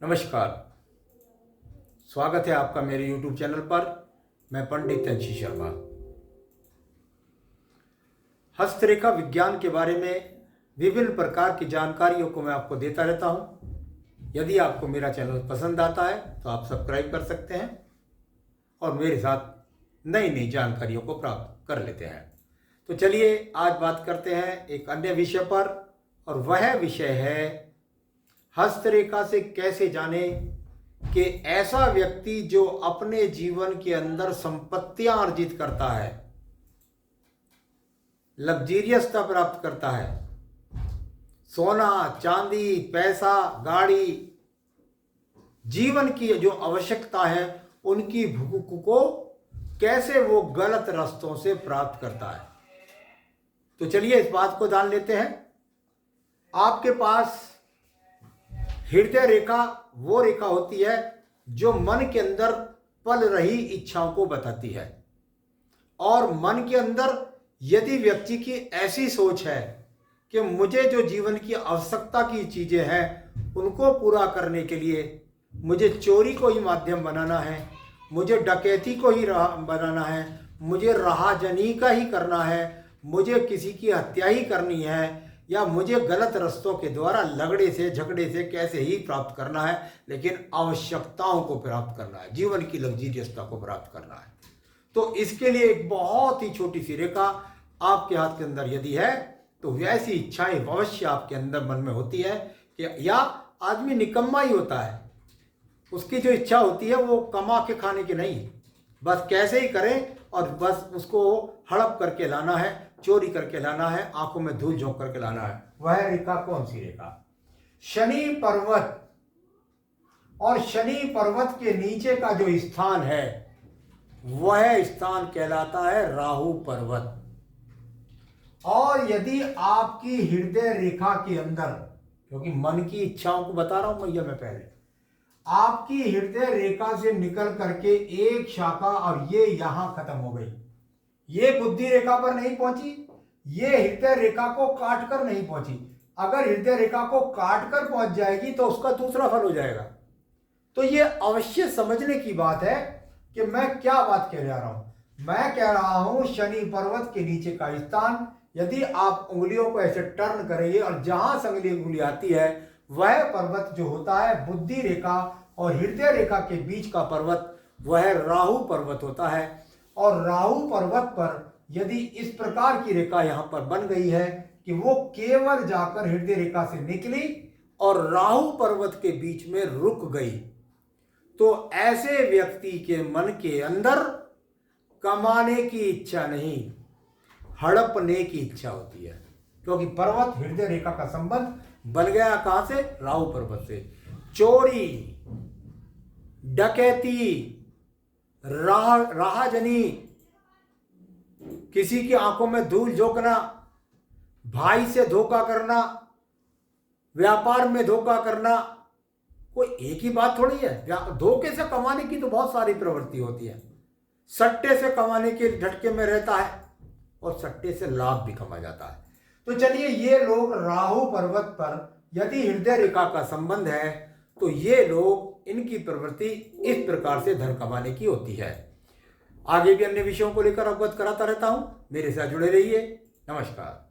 नमस्कार। स्वागत है आपका मेरे YouTube चैनल पर। मैं पंडित अंशी शर्मा। हस्तरेखा विज्ञान के बारे में विभिन्न प्रकार की जानकारियों को मैं आपको देता रहता हूं। यदि आपको मेरा चैनल पसंद आता है तो आप सब्सक्राइब कर सकते हैं और मेरे साथ नई नई जानकारियों को प्राप्त कर लेते हैं। तो चलिए आज बात करते हैं एक अन्य विषय पर, और वह विषय है हस्तरेखा से कैसे जाने कि ऐसा व्यक्ति जो अपने जीवन के अंदर संपत्तियां अर्जित करता है, लग्जरियसता प्राप्त करता है, सोना चांदी पैसा गाड़ी, जीवन की जो आवश्यकता है उनकी भूख को कैसे वो गलत रास्तों से प्राप्त करता है। तो चलिए इस बात को जान लेते हैं। आपके पास हृदय रेखा वो रेखा होती है जो मन के अंदर पल रही इच्छाओं को बताती है, और मन के अंदर यदि व्यक्ति की ऐसी सोच है कि मुझे जो जीवन की आवश्यकता की चीजें हैं उनको पूरा करने के लिए मुझे चोरी को ही माध्यम बनाना है, मुझे डकैती को ही बनाना है, मुझे राहजनी का ही करना है, मुझे किसी की हत्या ही करनी है, या मुझे गलत रास्तों के द्वारा लगड़े से झगड़े से कैसे ही प्राप्त करना है, लेकिन आवश्यकताओं को प्राप्त करना है, जीवन की लग्जरियसता को प्राप्त करना है। तो इसके लिए एक बहुत ही छोटी सी रेखा आपके हाथ के अंदर यदि है तो वैसी इच्छाएं अवश्य आपके अंदर मन में होती है कि, या आदमी निकम्मा ही होता है, उसकी जो इच्छा होती है वो कमा के खाने की नहीं, बस कैसे ही करें और बस उसको हड़प करके लाना है, चोरी करके लाना है, आंखों में धूल झोंक करके लाना है। वह रेखा कौन सी रेखा? शनि पर्वत। और शनि पर्वत के नीचे का जो स्थान है वह स्थान कहलाता है राहु पर्वत। और यदि आपकी हृदय रेखा के अंदर, क्योंकि मन की इच्छाओं को बता रहा हूं मैं पहले, आपकी हृदय रेखा से निकल करके एक शाखा और ये यहां खत्म हो गई, ये बुद्धि रेखा पर नहीं पहुंची, ये हृदय रेखा को काट कर नहीं पहुंची। अगर हृदय रेखा को काट कर पहुंच जाएगी तो उसका दूसरा फल हो जाएगा। तो ये अवश्य समझने की बात है कि मैं क्या बात कह रहा हूं। मैं कह रहा हूं शनि पर्वत के नीचे का स्थान, यदि आप उंगलियों को ऐसे टर्न करेंगे और जहां संगली उंगली आती है वह पर्वत जो होता है बुद्धि रेखा और हृदय रेखा के बीच का पर्वत, वह राहु पर्वत होता है। और राहु पर्वत पर यदि इस प्रकार की रेखा यहां पर बन गई है कि वो केवल जाकर हृदय रेखा से निकली और राहु पर्वत के बीच में रुक गई, तो ऐसे व्यक्ति के मन के अंदर कमाने की इच्छा नहीं, हड़पने की इच्छा होती है, क्योंकि पर्वत हृदय रेखा का संबंध बन गया कहां से? राहु पर्वत से। चोरी, डकैती, राहजनी, किसी की आंखों में धूल झोंकना, भाई से धोखा करना, व्यापार में धोखा करना, कोई एक ही बात थोड़ी है। धोखे से कमाने की तो बहुत सारी प्रवृत्ति होती है। सट्टे से कमाने के झटके में रहता है और सट्टे से लाभ भी कमा जाता है। तो चलिए, ये लोग राहु पर्वत पर यदि हृदय रेखा का संबंध है तो ये लोग, इनकी प्रवृत्ति इस प्रकार से धन कमाने की होती है। आगे भी अन्य विषयों को लेकर अवगत कराता रहता हूं। मेरे साथ जुड़े रहिए। नमस्कार।